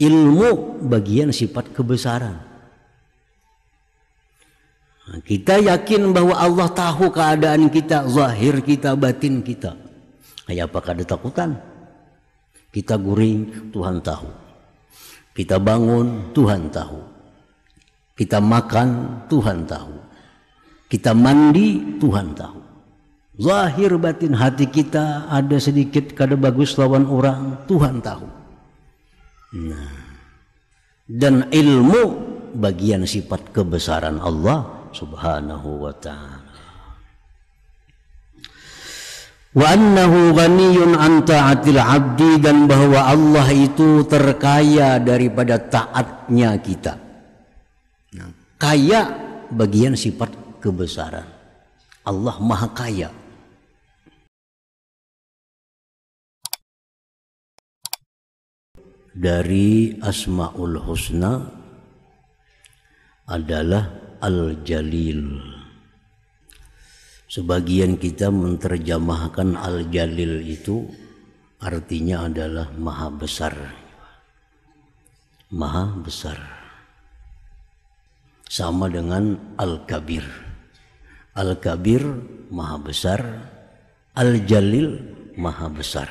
Ilmu bagian sifat kebesaran. Nah, kita yakin bahwa Allah tahu keadaan kita, zahir kita, batin kita. Kayak apakah ada takutan? Kita guring, Tuhan tahu. Kita bangun, Tuhan tahu. Kita makan, Tuhan tahu. Kita mandi, Tuhan tahu. Zahir batin hati kita ada sedikit kada bagus lawan orang, Tuhan tahu. Nah, dan ilmu bagian sifat kebesaran Allah Subhanahu wa ta'ala. Wa annahu ghaniyun an ta'atil abdi, dan bahwa Allah itu terkaya daripada taatnya kita. Nah, kaya bagian sifat kebesaran. Allah maha kaya. Dari Asmaul Husna adalah Al-Jalil. Sebagian kita menerjemahkan Al-Jalil itu artinya adalah maha besar. Maha besar. Sama dengan Al-Kabir. Al-Kabir maha besar, Al-Jalil maha besar.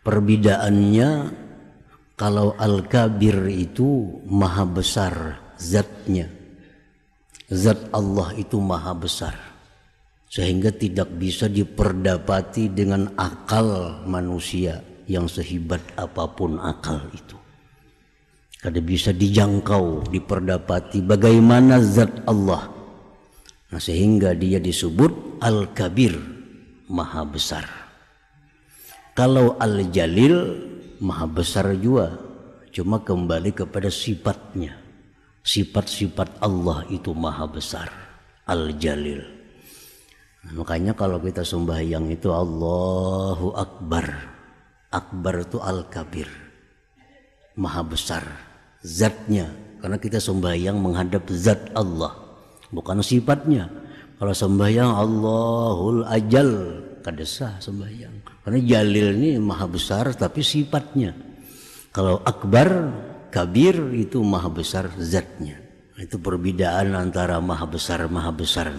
Perbedaannya, kalau Al-Kabir itu maha besar zatnya. Zat Allah itu maha besar, sehingga tidak bisa diperdapati dengan akal manusia yang sehebat apapun akal itu. Kada bisa dijangkau, diperdapati bagaimana zat Allah. Nah, sehingga dia disebut Al-Kabir, maha besar. Kalau Al-Jalil maha besar juga, cuma kembali kepada sifatnya. Sifat-sifat Allah itu maha besar, Al-Jalil. Nah, makanya kalau kita sembahyang itu Allahu Akbar. Akbar itu Al-Kabir, maha besar zatnya, karena kita sembahyang menghadap zat Allah, bukan sifatnya. Kalau sembahyang Allahul Ajal, kada sah sembahyang. Karena Jalil ini maha besar tapi sifatnya. Kalau Akbar, Kabir itu maha besar zatnya. Itu perbedaan antara maha besar maha besar.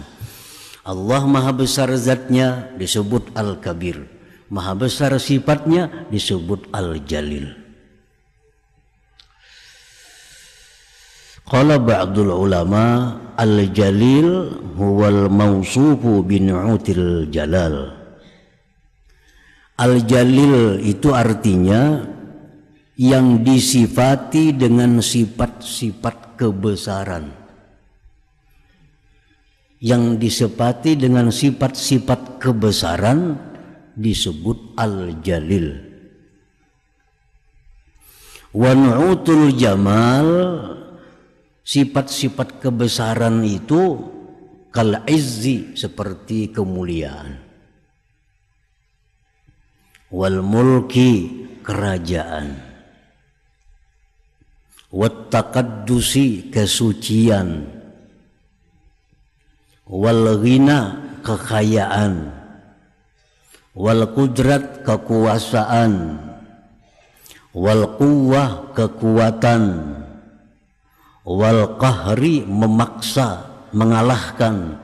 Allah maha besar zatnya disebut Al-Kabir. Maha besar sifatnya disebut Al-Jalil. Qala ba'dul ulama Al-Jalil huwal mausufu binu'util jalal. Al-Jalil itu artinya yang disifati dengan sifat-sifat kebesaran. Yang disifati dengan sifat-sifat kebesaran disebut Al-Jalil. Wa nu'utul jamal, sifat-sifat kebesaran itu kal izzi, seperti kemuliaan. Wal mulki, kerajaan. Wat taqaddusi, kesucian. Wal ghina, kekayaan. Wal qudrat, kekuasaan. Wal quwwah, kekuatan. Wal qahri, memaksa, mengalahkan.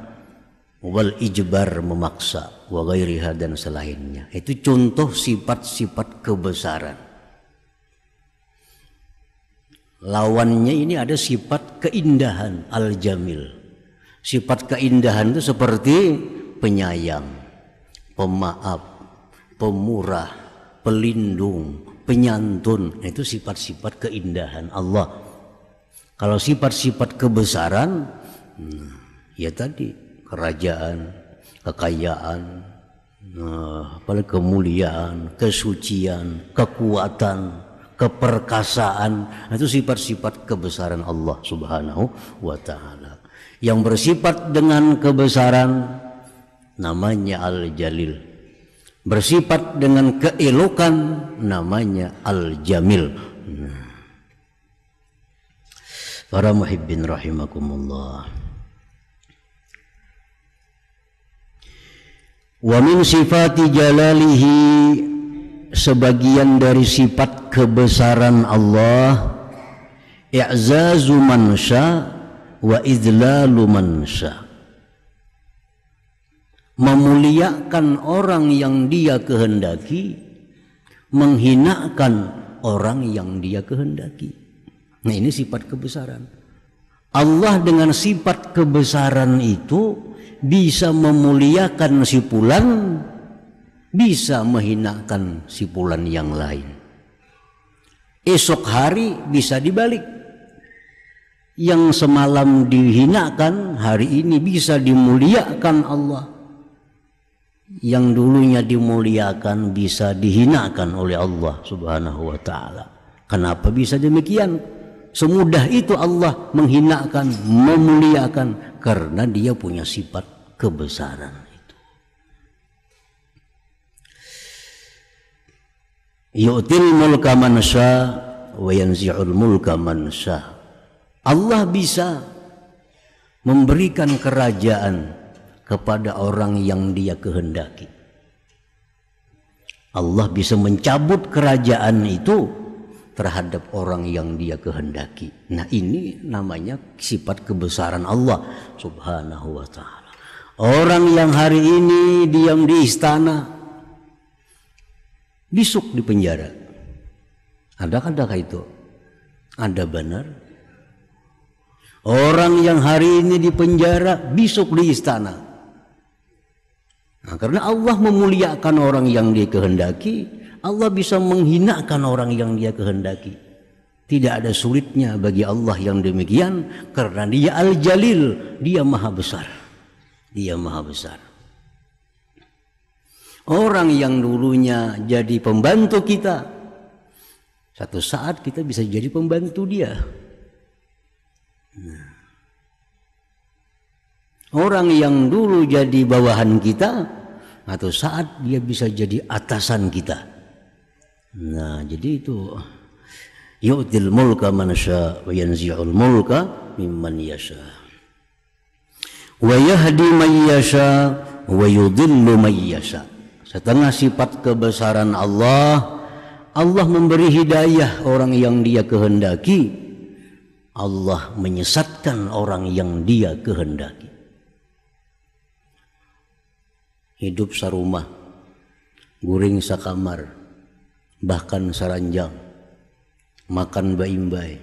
Wal ijbar, memaksa. Wa ghairiha, dan selainnya. Itu contoh sifat-sifat kebesaran. Lawannya ini ada sifat keindahan, Al-Jamil. Sifat keindahan itu seperti penyayang, pemaaf, pemurah, pelindung, penyantun. Itu sifat-sifat keindahan Allah. Kalau sifat-sifat kebesaran, ya tadi kerajaan, kekayaan, kemuliaan, kesucian, kekuatan, keperkasaan. Itu sifat-sifat kebesaran Allah Subhanahu wa ta'ala. Yang bersifat dengan kebesaran namanya Al-Jalil. Bersifat dengan keelokan namanya Al-Jamil. Para muhibbin rahimakumullah. Wa min sifati jalalihi, sebagian dari sifat kebesaran Allah, i'zazu man sya wa idlalu man sya. Memuliakan orang yang dia kehendaki, menghinakan orang yang dia kehendaki. Nah, ini sifat kebesaran. Allah dengan sifat kebesaran itu bisa memuliakan si fulan, bisa menghinakan si fulan yang lain. Esok hari bisa dibalik. Yang semalam dihinakan, hari ini bisa dimuliakan Allah. Yang dulunya dimuliakan bisa dihinakan oleh Allah Subhanahu wa ta'ala. Kenapa bisa demikian? Semudah itu Allah menghinakan, memuliakan, karena dia punya sifat kebesaran itu. Yu'til mulka man sya wa yanzi'ul mulka man sya. Allah bisa memberikan kerajaan kepada orang yang dia kehendaki. Allah bisa mencabut kerajaan itu terhadap orang yang dia kehendaki. Nah, ini namanya sifat kebesaran Allah Subhanahu wa ta'ala. Orang yang hari ini diam di istana, besok di penjara. Adakah itu? Ada benar? Orang yang hari ini di penjara, besok di istana. Nah, karena Allah memuliakan orang yang dia kehendaki, Allah bisa menghinakan orang yang dia kehendaki. Tidak ada sulitnya bagi Allah yang demikian, karena dia Al-Jalil, dia maha besar. Dia maha besar. Orang yang dulunya jadi pembantu kita, satu saat kita bisa jadi pembantu dia. Nah, orang yang dulu jadi bawahan kita, atau saat dia bisa jadi atasan kita. Nah, jadi itu yu'til mulka man sya wa yanzi'ul mulka mimman yasha wa yahdi man yasha wa yudhillu man yasha. Setengah sifat kebesaran Allah, Allah memberi hidayah orang yang dia kehendaki, Allah menyesatkan orang yang dia kehendaki. Hidup sarumah, guring sakamar, bahkan saranjang, makan baimbai.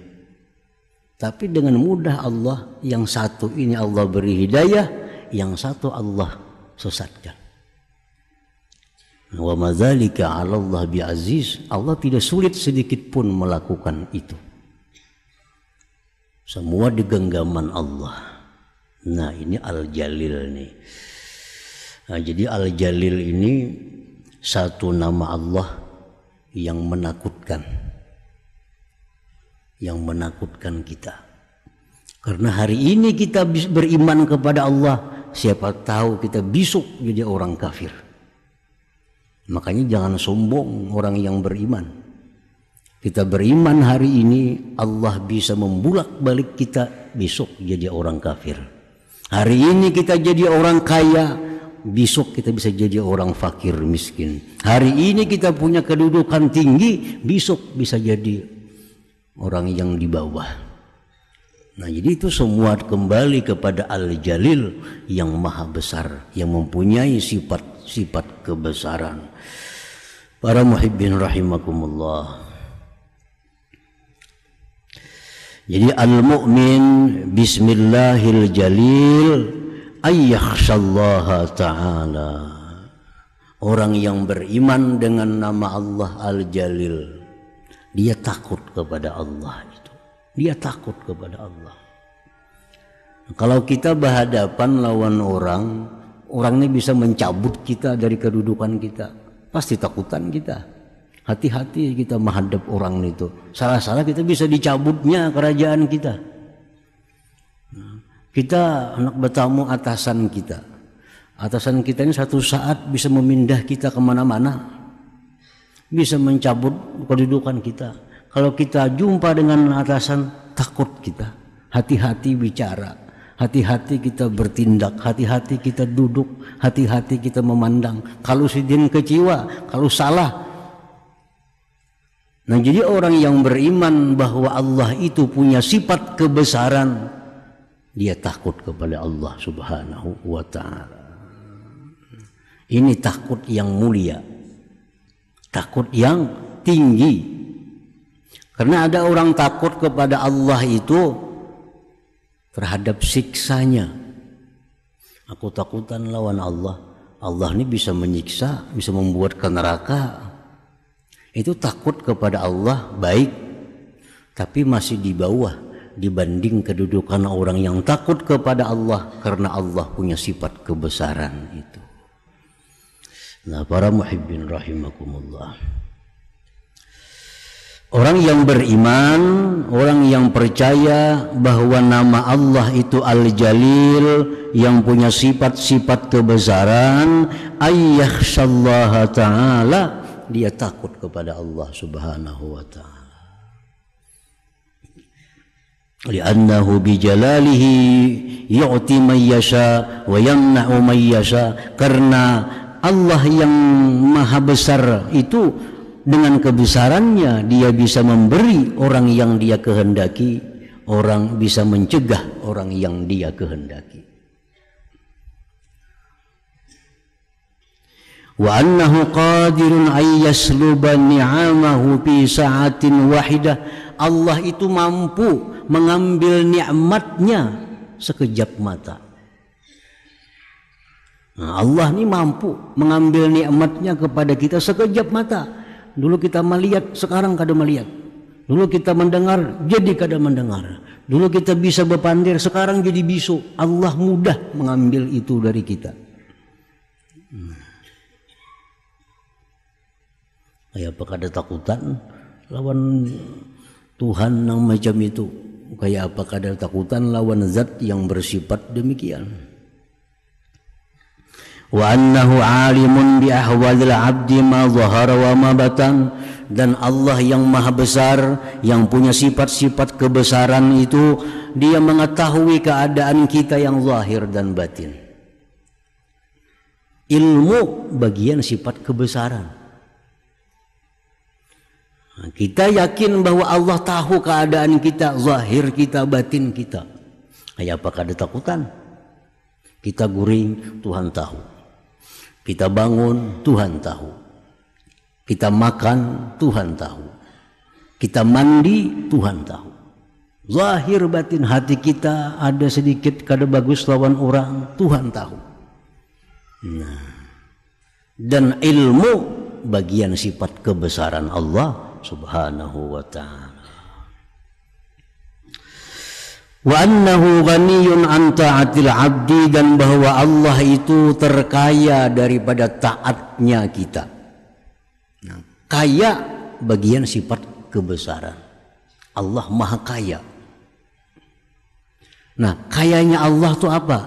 Tapi dengan mudah Allah, yang satu ini Allah beri hidayah, yang satu Allah sesatkan. Wa madzalika 'ala Allah bi'aziz. Allah tidak sulit sedikit pun melakukan itu. Semua di genggaman Allah. Nah, ini Al-Jalil nih. Nah, jadi Al-Jalil ini satu nama Allah yang menakutkan. Yang menakutkan kita. Karena hari ini kita beriman kepada Allah, siapa tahu kita besok jadi orang kafir. Makanya jangan sombong orang yang beriman. Kita beriman hari ini, Allah bisa membulak-balik kita besok jadi orang kafir. Hari ini kita jadi orang kaya, besok kita bisa jadi orang fakir miskin. Hari ini kita punya kedudukan tinggi, besok bisa jadi orang yang di bawah. Nah, jadi itu semua kembali kepada Al-Jalil yang maha besar, yang mempunyai sifat-sifat kebesaran. Para muhibbin rahimakumullah. Jadi al-mu'min bismillahil jalil ayyakhshallaha ta'ala. Orang yang beriman dengan nama Allah Al-Jalil, dia takut kepada Allah itu. Dia takut kepada Allah. Kalau kita berhadapan lawan orang, orangnya bisa mencabut kita dari kedudukan kita, pasti takutan kita. Hati-hati kita menghadap orang itu. Salah-salah kita bisa dicabutnya kerajaan kita. Kita anak bertamu atasan kita. Atasan kita ini satu saat bisa memindah kita kemana-mana. Bisa mencabut kedudukan kita. Kalau kita jumpa dengan atasan, takut kita. Hati-hati bicara. Hati-hati kita bertindak. Hati-hati kita duduk. Hati-hati kita memandang. Kalau sidin kecewa, kalau salah, Nah, jadi orang yang beriman bahwa Allah itu punya sifat kebesaran, dia takut kepada Allah Subhanahu wa ta'ala. Ini takut yang mulia, takut yang tinggi. Karena ada orang takut kepada Allah itu terhadap siksanya. Aku takutan lawan Allah. Allah ini bisa menyiksa, bisa membuat ke neraka. Itu takut kepada Allah baik, tapi masih di bawah dibanding kedudukan orang yang takut kepada Allah karena Allah punya sifat kebesaran itu. Nah, para muhibbin rahimakumullah, orang yang beriman, orang yang percaya bahwa nama Allah itu Al-Jalil, yang punya sifat-sifat kebesaran, ayyakhshallaha ta'ala, dia takut kepada Allah Subhanahu wa ta'ala. Li'annahu bijalalihi yu'ti man yasha wa yamna'u man yasha. Karena Allah yang maha besar itu dengan kebesarannya dia bisa memberi orang yang dia kehendaki, orang bisa mencegah orang yang dia kehendaki. Wa annahu qadirun ay yasluba ni'amahu fi sa'atin wahidah. Allah itu mampu mengambil nikmatnya sekejap mata. Nah, Allah ini mampu mengambil nikmatnya kepada kita sekejap mata. Dulu kita melihat, sekarang kada melihat. Dulu kita mendengar, jadi kada mendengar. Dulu kita bisa berpandir, sekarang jadi bisu. Allah mudah mengambil itu dari kita. Kayak apa kada takutan lawan Tuhan yang macam itu? Kayak apa kada takutan lawan zat yang bersifat demikian? Wa annahu alimun bi ahwalil abdi ma zahara wa ma batan. Dan Allah yang maha besar, yang punya sifat-sifat kebesaran itu, dia mengetahui keadaan kita yang zahir dan batin. Ilmu bagian sifat kebesaran. Nah, kita yakin bahwa Allah tahu keadaan kita, zahir kita, batin kita. Kayak apa kada takutan? Kita guring, Tuhan tahu. Kita bangun, Tuhan tahu. Kita makan, Tuhan tahu. Kita mandi, Tuhan tahu. Zahir batin hati kita ada sedikit kada bagus lawan orang, Tuhan tahu. Nah, dan ilmu bagian sifat kebesaran Allah Subhanahu wa ta'ala. Wa annahu ghaniyun an ta'atil abdi. Dan bahwa Allah itu terkaya daripada taatnya kita. Nah, kaya bagian sifat kebesaran. Allah maha kaya. Nah, kayanya Allah itu apa?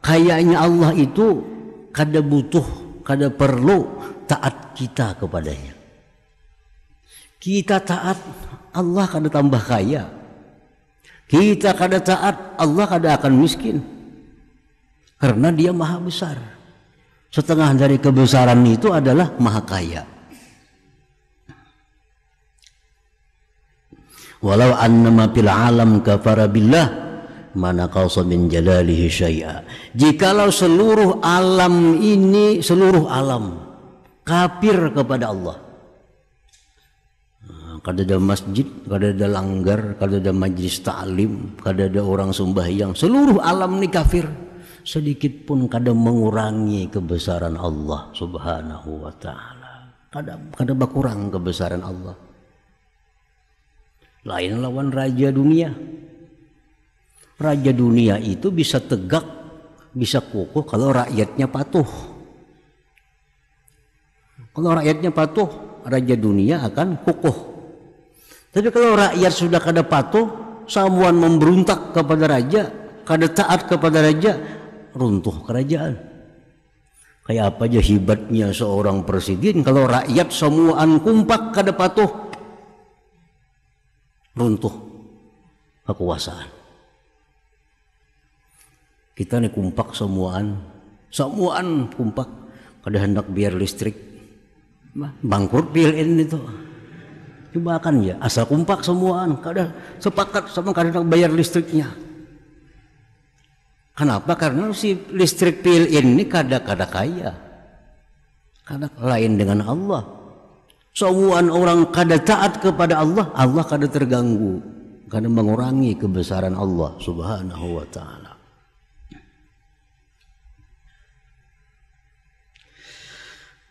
Kayanya Allah itu kada butuh, kada perlu taat kita kepadanya. Kita taat, Allah kada tambah kaya. Kita kada taat, Allah kada akan miskin. Karena dia maha besar. Setengah dari kebesaran itu adalah maha kaya. Walau annama fil alam kafara billah mana qasa min jalalihi syai'a. Jikalau seluruh alam ini, seluruh alam kafir kepada Allah, kada ada masjid, kada ada langgar, kada ada majlis ta'lim, kada ada orang sembahyang, seluruh alam ini kafir, sedikit pun kada mengurangi kebesaran Allah Subhanahu wa ta'ala. Kada berkurang kebesaran Allah. Lain lawan raja dunia. Raja dunia itu bisa tegak, bisa kokoh kalau rakyatnya patuh. Kalau rakyatnya patuh, raja dunia akan kokoh. Tapi kalau rakyat sudah kada patuh, samuan memberontak kepada raja, kada taat kepada raja, runtuh kerajaan. Kayak apa aja hebatnya seorang presiden, kalau rakyat semuaan kumpak kada patuh, runtuh kekuasaan. Kita nih kumpak semuaan kumpak, kada hendak biar listrik, bangkrut PLN itu. Coba kan ya, asal kompak semuaan, kada sepakat sama kada bayar listriknya. Kenapa? Karena si listrik PLN ini kada kaya, kada lain dengan Allah. Semuaan orang kada taat kepada Allah, Allah kada terganggu, kada mengurangi kebesaran Allah Subhanahu wa Ta'ala.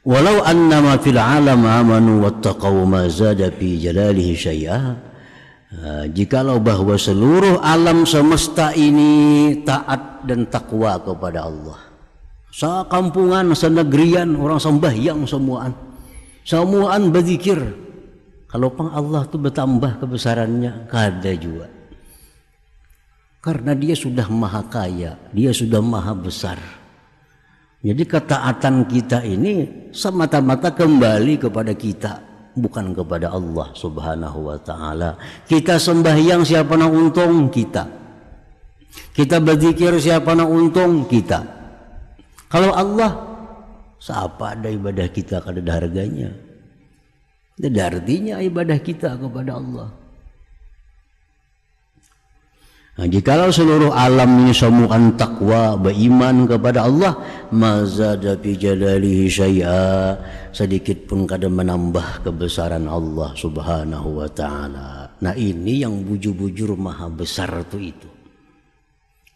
Walau annama fil alam amanu wattaqaw ma zada fi jalalihi syai'a. Jikalau bahwa seluruh alam semesta ini taat dan takwa kepada Allah, sekampungan, senegrian orang sembahyang semuaan berzikir, kalau pang Allah tu bertambah kebesarannya kada juga, karena dia sudah maha kaya, dia sudah maha besar. Jadi ketaatan kita ini semata-mata kembali kepada kita, bukan kepada Allah Subhanahu wa Ta'ala. Kita sembahyang siapa nak untung kita, kita berzikir siapa nak untung kita. Kalau Allah, siapa ada ibadah kita kada ada harganya, tidak ada artinya ibadah kita kepada Allah. Nah, jikalau seluruh alam ini semuaan takwa, beriman kepada Allah, mazada fi jalalihi syai'a, sedikit pun kada menambah kebesaran Allah Subhanahu wa Ta'ala. Nah, ini yang bujur-bujur maha besar itu.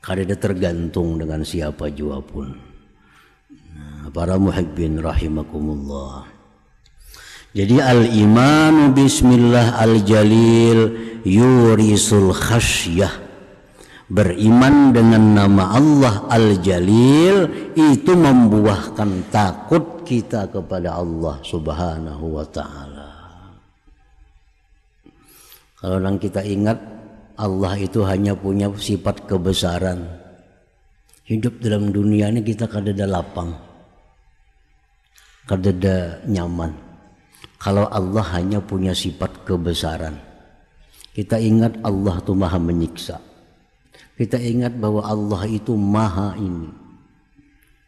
Kada ada tergantung dengan siapa jua pun. Nah, para muhibbin rahimakumullah. Jadi al-imanu bismillah al-jalil yurisul khasyah. Beriman dengan nama Allah Al-Jalil itu membuahkan takut kita kepada Allah Subhanahu wa Ta'ala. Kalau kita ingat Allah itu hanya punya sifat kebesaran, hidup dalam dunia ini kita kada ada lapang, kada ada nyaman. Kalau Allah hanya punya sifat kebesaran, kita ingat Allah itu maha menyiksa. Kita ingat bahwa Allah itu maha ini,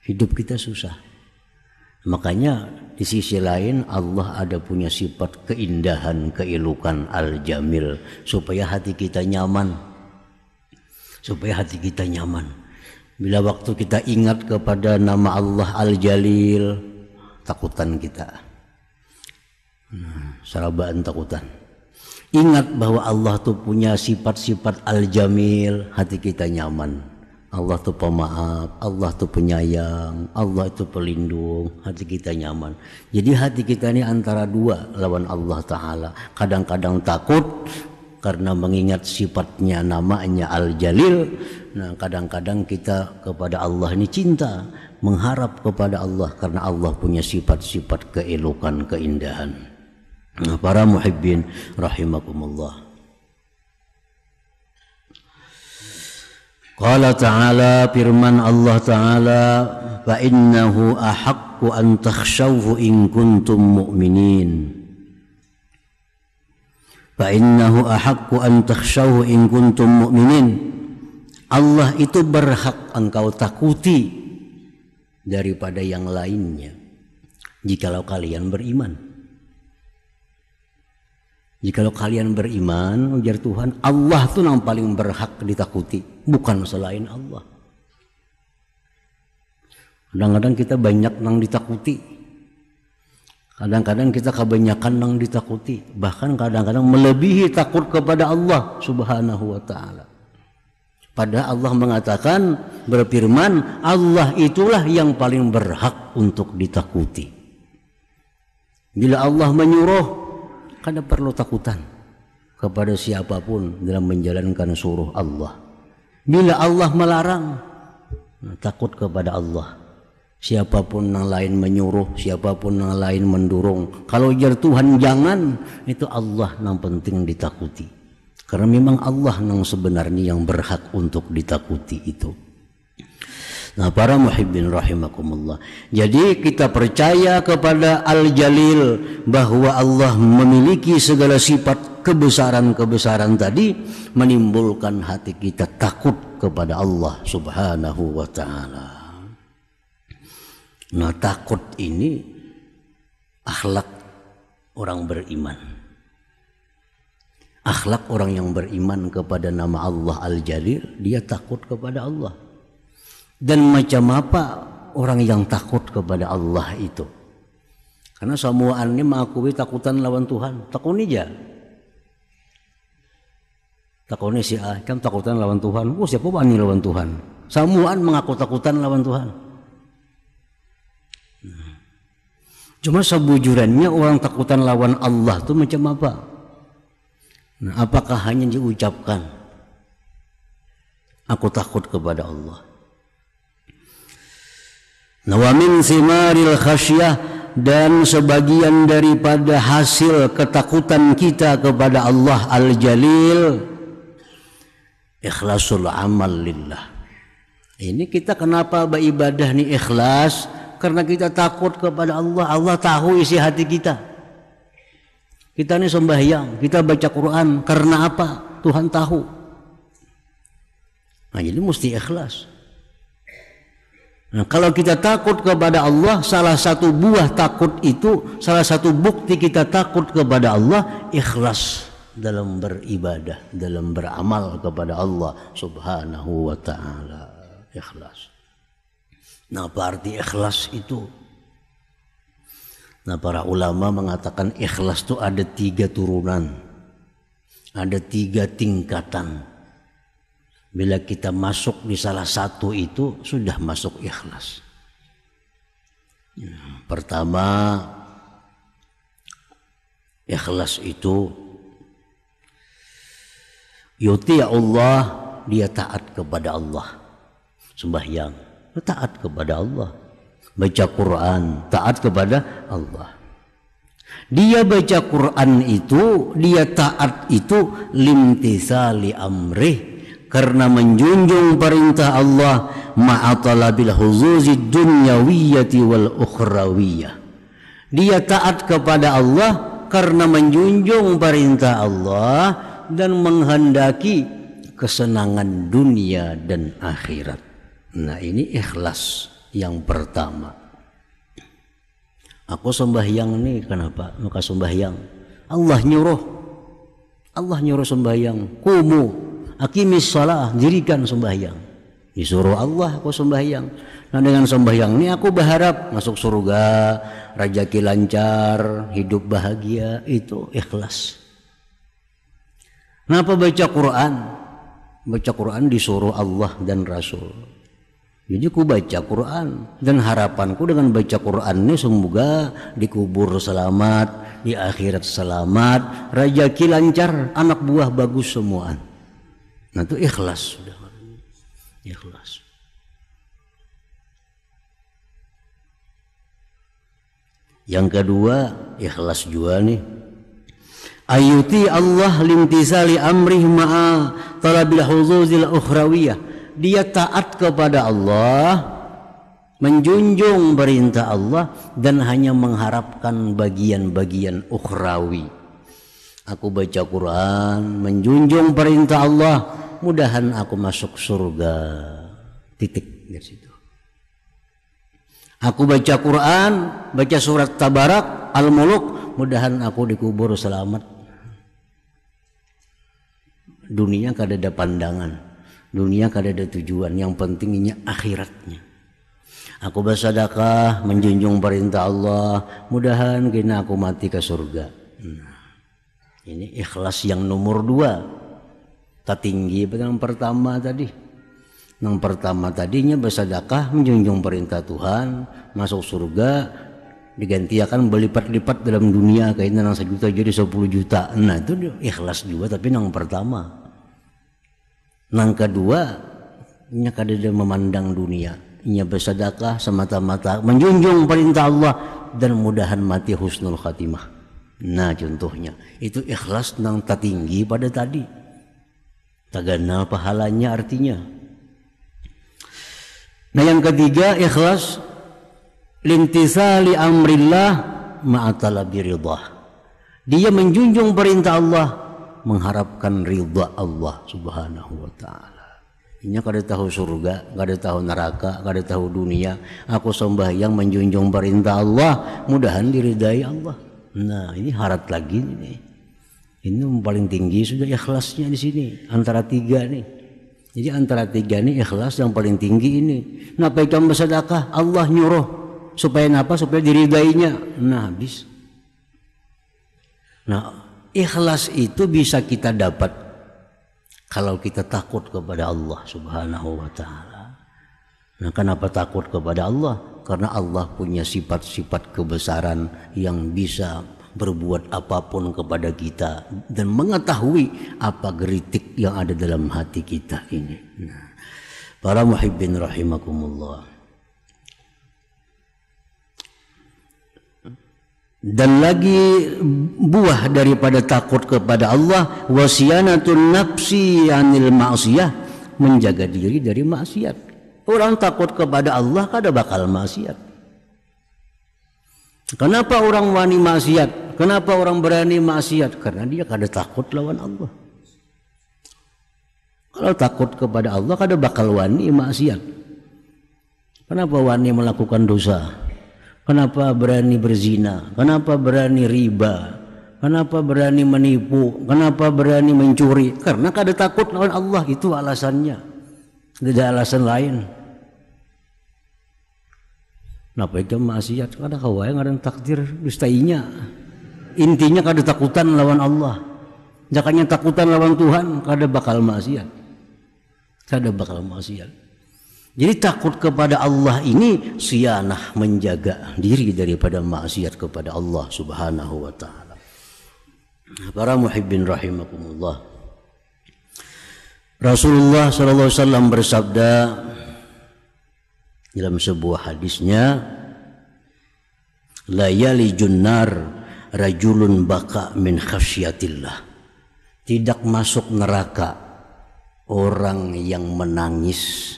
hidup kita susah. Makanya di sisi lain Allah ada punya sifat keindahan, keelukan al-jamil, supaya hati kita nyaman. Bila waktu kita ingat kepada nama Allah al-jalil, takutan kita, sarabaan takutan. Ingat bahwa Allah tuh punya sifat-sifat al-jamil, hati kita nyaman. Allah tuh pemaaf, Allah tuh penyayang, Allah itu pelindung, hati kita nyaman. Jadi hati kita ini antara dua lawan Allah Ta'ala. Kadang-kadang takut karena mengingat sifatnya, namanya al-jalil. Nah, kadang-kadang kita kepada Allah ini cinta, mengharap kepada Allah karena Allah punya sifat-sifat keelokan, keindahan. Nah, para muhibbin rahimakumullah. Qala ta'ala, firman Allah Ta'ala, fa innahu ahaqqu an takhshawhu in kuntum mu'minin. Fa innahu ahaqqu an takhshawhu in kuntum mu'minin. Allah itu berhak engkau takuti daripada yang lainnya jikalau kalian beriman. Jikalau kalian beriman, ujar Tuhan, Allah itu yang paling berhak ditakuti, bukan selain Allah. Kadang-kadang kita banyak nang ditakuti, kadang-kadang kita kebanyakan nang ditakuti, bahkan kadang-kadang melebihi takut kepada Allah Subhanahu wa Ta'ala. Padahal Allah mengatakan, berfirman, Allah itulah yang paling berhak untuk ditakuti. Bila Allah menyuruh, kada perlu takutan kepada siapapun dalam menjalankan suruh Allah. Bila Allah melarang, takut kepada Allah. Siapapun yang lain menyuruh, siapapun yang lain mendorong. Kalau jar Tuhan jangan, itu Allah yang penting ditakuti. Karena memang Allah yang sebenarnya yang berhak untuk ditakuti itu. Nah, para muhibbin rahimakumullah. Jadi kita percaya kepada Al-Jalil, bahwa Allah memiliki segala sifat kebesaran-kebesaran tadi, menimbulkan hati kita takut kepada Allah Subhanahu wa Ta'ala. Nah, takut ini akhlak orang beriman. akhlak orang yang beriman kepada nama Allah Al-Jalil, dia takut kepada Allah. Dan macam apa orang yang takut kepada Allah itu? Karena semuanya mengakui takutan lawan Tuhan. Takuni aja. Takuni si A, kan takutan lawan Tuhan. Oh, siapa wani lawan Tuhan? Semuaan mengaku takutan lawan Tuhan. Cuma sebujurannya orang takutan lawan Allah itu macam apa? Nah, apakah hanya diucapkan aku takut kepada Allah? Nah, wa min simaril khasyah, dan sebagian daripada hasil ketakutan kita kepada Allah Al-Jalil, ikhlasul amal lillah. Ini kita kenapa beribadah nih ikhlas? Karena kita takut kepada Allah. Allah tahu isi hati kita. Kita ini sembahyang, kita baca Quran. Karena apa? Tuhan tahu. Nah, jadi mesti ikhlas. Nah, kalau kita takut kepada Allah, salah satu buah takut itu, salah satu bukti kita takut kepada Allah, ikhlas dalam beribadah, dalam beramal kepada Allah Subhanahu wa ta'ala. Ikhlas. Nah, apa arti ikhlas itu? Nah, para ulama mengatakan ikhlas itu ada 3 turunan, ada 3 tingkatan. Bila kita masuk di salah satu itu, sudah masuk ikhlas. Pertama, ikhlas itu yuti Allah, dia taat kepada Allah. Sembahyang, taat kepada Allah. Baca Quran, taat kepada Allah. Dia baca Quran itu, dia taat itu limtisali amrih, karena menjunjung perintah Allah, ma'atalabil huzuzid dunyawiyyati wal ukhrawiyyah. Dia taat kepada Allah karena menjunjung perintah Allah dan menghendaki kesenangan dunia dan akhirat. Nah, ini ikhlas yang pertama. Aku sembahyang nih, kenapa? Maka sembahyang Allah nyuruh sembahyang. Kumu aqimis shalah, dirikan sembahyang. Disuruh Allah aku sembahyang. Nah, dengan sembahyang ini aku berharap masuk surga, rezeki lancar, hidup bahagia. Itu ikhlas. Kenapa baca Quran? Baca Quran disuruh Allah dan Rasul. Jadi ku baca Quran, dan harapanku dengan baca Quran ini semoga dikubur selamat, di akhirat selamat, rezeki lancar, anak buah bagus semua. Nah, itu ikhlas sudah. Ikhlas. Yang kedua, ikhlas juga nih. Ayuti Allah limtisali amrih ma'a talabil huzuzil ukhrawiyah. Dia taat kepada Allah, menjunjung perintah Allah, dan hanya mengharapkan bagian-bagian ukhrawi. Aku baca Quran, menjunjung perintah Allah, mudahan aku masuk surga. Titik dari situ. Aku baca Quran, baca surat Tabarak, Al-Muluk, mudahan aku dikubur selamat. Dunia kada ada pandangan, dunia kada ada tujuan, yang pentingnya akhiratnya. Aku bersedekah, menjunjung perintah Allah, mudahan kena aku mati ke surga. Nah, ini ikhlas yang nomor 2. Tertinggi yang pertama tadi. Yang pertama tadinya bersedekah, menjunjung perintah Tuhan, masuk surga, digantikan berlipat-lipat dalam dunia, kayaknya 1 juta jadi 10 juta. Nah, itu ikhlas juga, tapi yang pertama. Yang kedua, nya kada ada memandang dunia, nya bersedekah semata-mata menjunjung perintah Allah dan mudahan mati husnul khatimah. Nah, contohnya itu ikhlas yang tertinggi pada tadi. Taganal pahalanya artinya. Nah, yang ketiga, ikhlas lintisali amrillah ma'atalabi ridhah. Dia menjunjung perintah Allah, mengharapkan ridha Allah Subhanahu wa ta'ala. Ini kada tahu surga, kada tahu neraka, kada tahu dunia. Aku sembahyang menjunjung perintah Allah, mudahan diridai Allah. Nah, ini harap lagi ini. Ini paling tinggi sudah ikhlasnya di sini antara tiga nih. Jadi antara tiga ini ikhlas yang paling tinggi ini. Kenapa kamu bersedekah? Allah nyuruh supaya apa? Supaya diridainya. Nah habis. Nah ikhlas itu bisa kita dapat kalau kita takut kepada Allah Subhanahu wa ta'ala. Nah kenapa takut kepada Allah? Karena Allah punya sifat-sifat kebesaran yang bisa berbuat apapun kepada kita dan mengetahui apa geritik yang ada dalam hati kita ini. Nah, para muhibbin rahimakumullah. Dan lagi buah daripada takut kepada Allah, wasiyanatun nafsi anil ma'siyah, menjaga diri dari maksiat. Orang takut kepada Allah kada bakal maksiat. Kenapa orang wani maksiat? Kenapa orang berani maksiat? Karena dia kada takut lawan Allah. Kalau takut kepada Allah kada bakal wani maksiat. Kenapa wani melakukan dosa? Kenapa berani berzina? Kenapa berani riba? Kenapa berani menipu? Kenapa berani mencuri? Karena kada takut lawan Allah, itu alasannya. Tidak alasan lain. Kenapa itu maksiat? Kada kawai ngaran takdir dustainya. Intinya kada takutan lawan Allah. Jakanya takutan lawan Tuhan kada bakal maksiat. Kada bakal maksiat. Jadi takut kepada Allah ini sianah menjaga diri daripada maksiat kepada Allah Subhanahu wa ta'ala. Para muhibbin rahimakumullah. Rasulullah sallallahu alaihi wasallam bersabda dalam sebuah hadisnya, la yalijun nar rajulun baka min khasyatillah. Tidak masuk neraka orang yang menangis,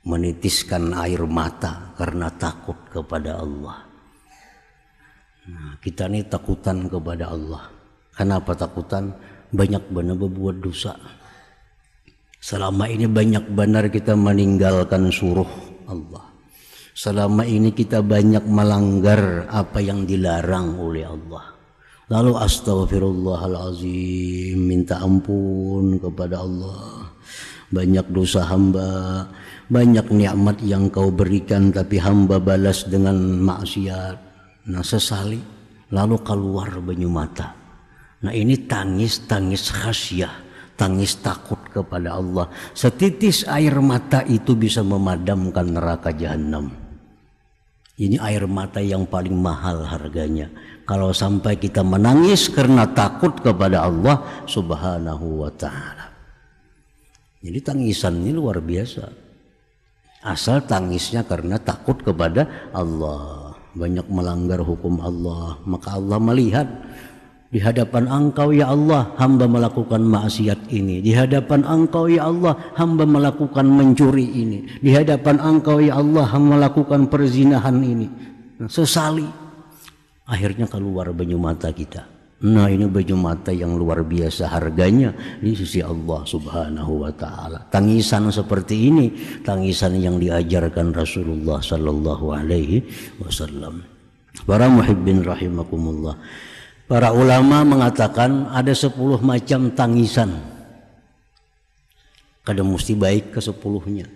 menitiskan air mata karena takut kepada Allah. Nah, kita ini takutan kepada Allah. Kenapa takutan? Banyak benar berbuat dosa. Selama ini banyak benar kita meninggalkan suruh Allah. Selama ini kita banyak melanggar apa yang dilarang oleh Allah. Lalu astaghfirullahalazim, minta ampun kepada Allah. Banyak dosa hamba, banyak nikmat yang kau berikan tapi hamba balas dengan maksiat. Nah sesali, lalu keluar banyu mata. Nah ini tangis khasyah, tangis takut kepada Allah. Setitis air mata itu bisa memadamkan neraka jahanam. Ini air mata yang paling mahal harganya. Kalau sampai kita menangis karena takut kepada Allah Subhanahu wa ta'ala. Jadi tangisan ini luar biasa. Asal tangisnya karena takut kepada Allah. Banyak melanggar hukum Allah. Maka Allah melihat, di hadapan engkau ya Allah hamba melakukan maksiat ini. Di hadapan engkau ya Allah hamba melakukan mencuri ini. Di hadapan engkau ya Allah hamba melakukan perzinahan ini. Nah, sesali akhirnya keluar banyu mata kita. Nah ini banyu mata yang luar biasa harganya di sisi Allah Subhanahu wa ta'ala. Tangisan seperti ini, tangisan yang diajarkan Rasulullah sallallahu alaihi wasallam. Para muhibbin rahimakumullah. Para ulama mengatakan ada 10 macam tangisan. Kada mesti baik ke 10-nya.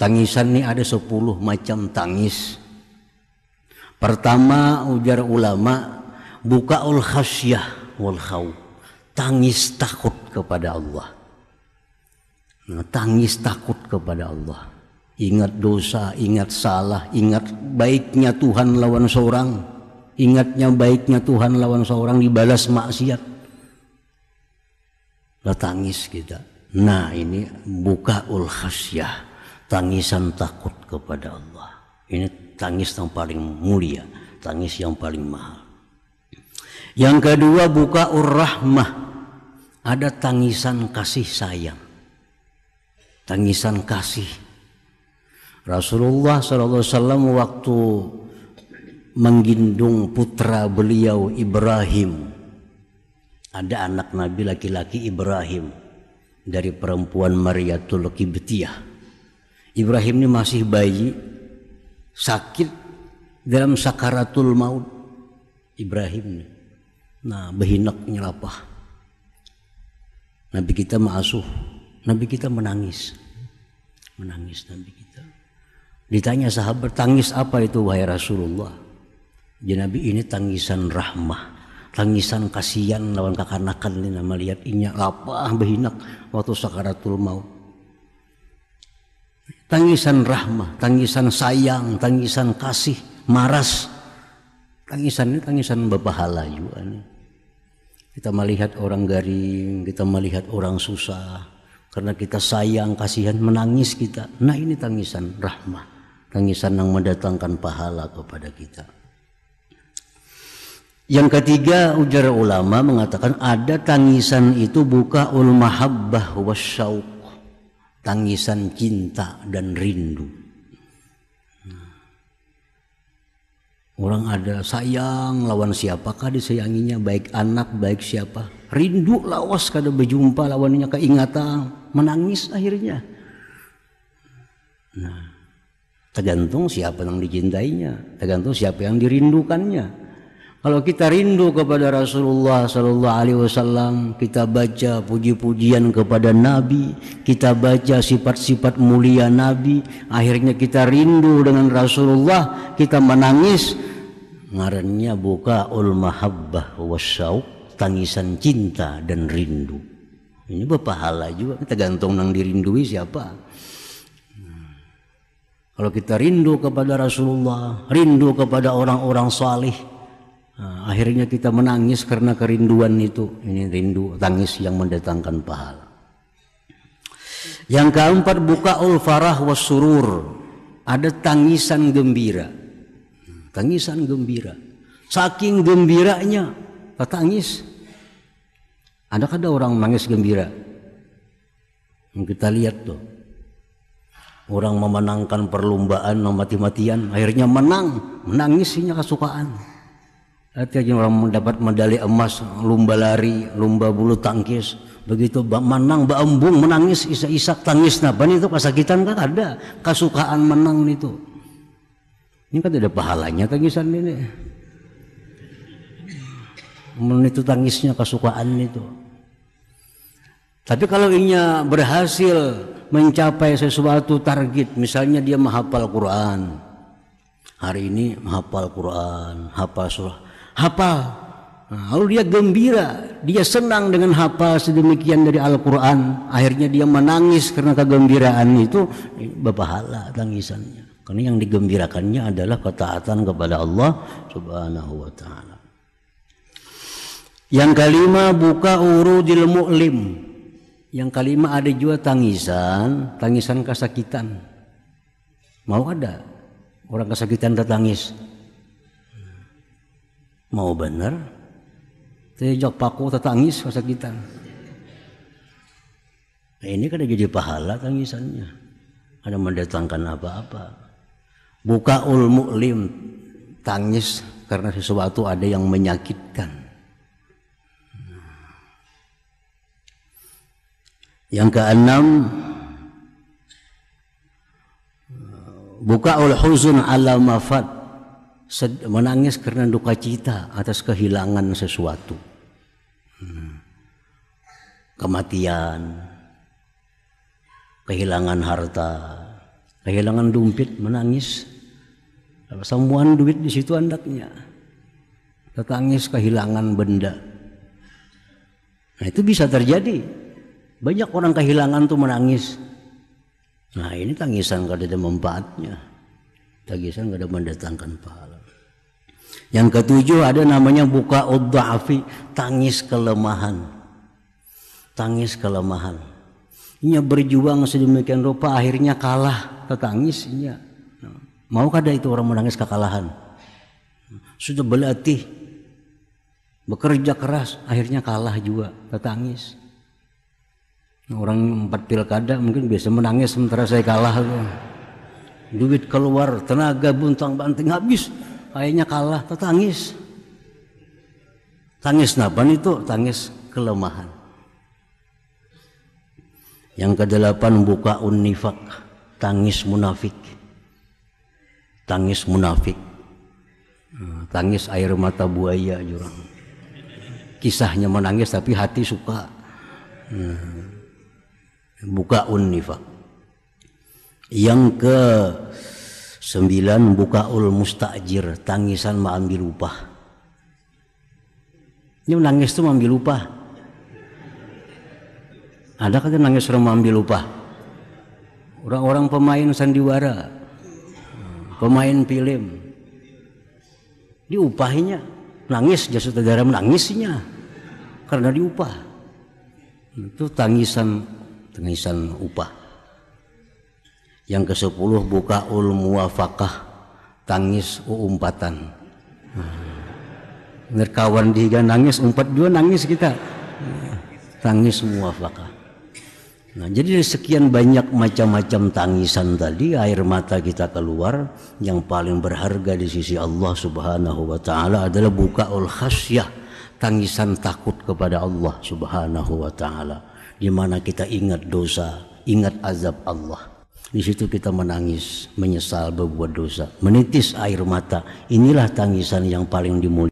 Tangisan ini ada 10 macam tangis. Pertama ujar ulama, bukaul khasyah wal khawf. Tangis takut kepada Allah. Nah, tangis takut kepada Allah. Ingat dosa, ingat salah, ingat baiknya Tuhan lawan seorang. Ingatnya baiknya Tuhan lawan seorang dibalas maksiat. Lah tangis kita. Nah ini bukaul khasyah, tangisan takut kepada Allah. Ini tangis yang paling mulia, tangis yang paling mahal. Yang kedua bukaur rahmah, ada tangisan kasih sayang, tangisan kasih. Rasulullah SAW waktu menggendong putra beliau Ibrahim, ada anak Nabi laki-laki Ibrahim dari perempuan Mariatul Qibtiyah. Ibrahim ini masih bayi, sakit dalam sakaratul maut. Ibrahim ini Nah, behinak nyelapah. Nabi kita ma'asuh, Nabi kita menangis. Menangis Nabi kita. Ditanya sahabat, tangis apa itu wahai Rasulullah? Ya Nabi, ini tangisan rahmah, tangisan kasihan lawan kakanakan ini nama lihat inya lapah behinak waktu sakaratul maut. Tangisan rahmah, tangisan sayang, tangisan kasih, maras. Tangisan ini tangisan berpahala juga nih. Kita melihat orang garing, kita melihat orang susah, karena kita sayang, kasihan, menangis kita. Nah ini tangisan rahmah, tangisan yang mendatangkan pahala kepada kita. Yang ketiga, ujar ulama mengatakan ada tangisan itu bukaul mahabbah wasyauq, tangisan cinta dan rindu. Orang ada sayang lawan siapakah disayanginya, baik anak baik siapa, rindu lawas kada berjumpa lawannya, keingatan, menangis akhirnya. Nah, tergantung siapa yang dicintainya, tergantung siapa yang dirindukannya. Kalau kita rindu kepada Rasulullah Sallallahu Alaihi Wasallam, kita baca puji-pujian kepada Nabi, kita baca sifat-sifat mulia Nabi, akhirnya kita rindu dengan Rasulullah, kita menangis. Ngarannya bukaul mahabbah wasyauq, tangisan cinta dan rindu. Ini berpahala juga, tergantung yang dirindui siapa. Kalau kita rindu kepada Rasulullah, rindu kepada orang-orang salih, nah, akhirnya kita menangis karena kerinduan itu. Ini rindu, tangis yang mendatangkan pahala. Yang keempat, bukaul farah wassurur, ada tangisan gembira. Tangisan gembira, saking gembiranya tangis. Adakah ada orang nangis gembira? Yang kita lihat tuh, orang memenangkan perlombaan mati-matian, akhirnya menangisnya kesukaan. Artinya orang mendapat medali emas, lomba lari, lomba bulu tangkis, begitu menang, baembung, menangis, isak-isak, tangis. Nah, itu kesakitan kan ada, kesukaan menang itu. Ini kan ada pahalanya tangisan ini. Itu tangisnya kesukaan itu. Tapi kalau inya berhasil mencapai sesuatu target, misalnya dia menghafal Quran, hari ini menghafal Quran, hafal surah, hafal. Nah, lalu dia gembira, dia senang dengan hafal sedemikian dari Al-Quran, akhirnya dia menangis karena kegembiraan itu, berpahala tangisannya. Karena yang digembirakannya adalah ketaatan kepada Allah Subhanahu wa ta'ala. Yang kelima, buka urudil mu'lim. Yang kelima ada juga tangisan, tangisan kesakitan. Mau ada orang kesakitan tertangis? Mau benar? Tejak paku tertangis kesakitan. Nah, ini kan jadi pahala tangisannya. Ada mendatangkan apa-apa. Bukaul mu'lim, tangis karena sesuatu ada yang menyakitkan. Yang keenam, bukaul huzun ala mafat, menangis karena duka cita atas kehilangan sesuatu. Kematian, kehilangan harta, kehilangan dompet, menangis. Semua duit di situ andaknya, tertangis kehilangan benda. Nah itu bisa terjadi. Banyak orang kehilangan tuh menangis. Nah ini tangisan gak ada manfaatnya, tangisan gak ada mendatangkan pahala. Yang ketujuh ada namanya buka udda'afi, tangis kelemahan. Tangis kelemahan. Inya berjuang sedemikian rupa akhirnya kalah, tertangis inya. Mau kada itu orang menangis kekalahan? Sudah berlatih, bekerja keras, akhirnya kalah juga, tertangis. Orang 4 pilkada mungkin biasa menangis sementara saya kalah. Duit keluar, tenaga buntang-banting habis, akhirnya kalah, tertangis. Tangis napan itu? Tangis kelemahan. Yang kedelapan buka nifaq, tangis munafik. Tangis munafik, tangis air mata buaya jurang. kisahnya menangis tapi hati suka. Bukaun nifaq. Yang ke 9 bukaul mustajir, tangisan mengambil upah. Ini menangis itu mengambil upah. Ada kata nangis orang mengambil upah? Orang-orang pemain sandiwara, pemain film, diupahinya nangis, jasa saudara menangisnya karena diupah. Itu tangisan upah. Yang ke-10 bukaul muwafaqah, tangis umpatan. Kawan diga nangis, umpat juga nangis kita. Tangis muwafaqah. Nah, jadi dari sekian banyak macam-macam tangisan tadi, air mata kita keluar, yang paling berharga di sisi Allah Subhanahu wa taala adalah bukaul khasyah, tangisan takut kepada Allah Subhanahu wa taala, di mana kita ingat dosa, ingat azab Allah. Di situ kita menangis, menyesal berbuat dosa, menitis air mata. Inilah tangisan yang paling dimuliakan.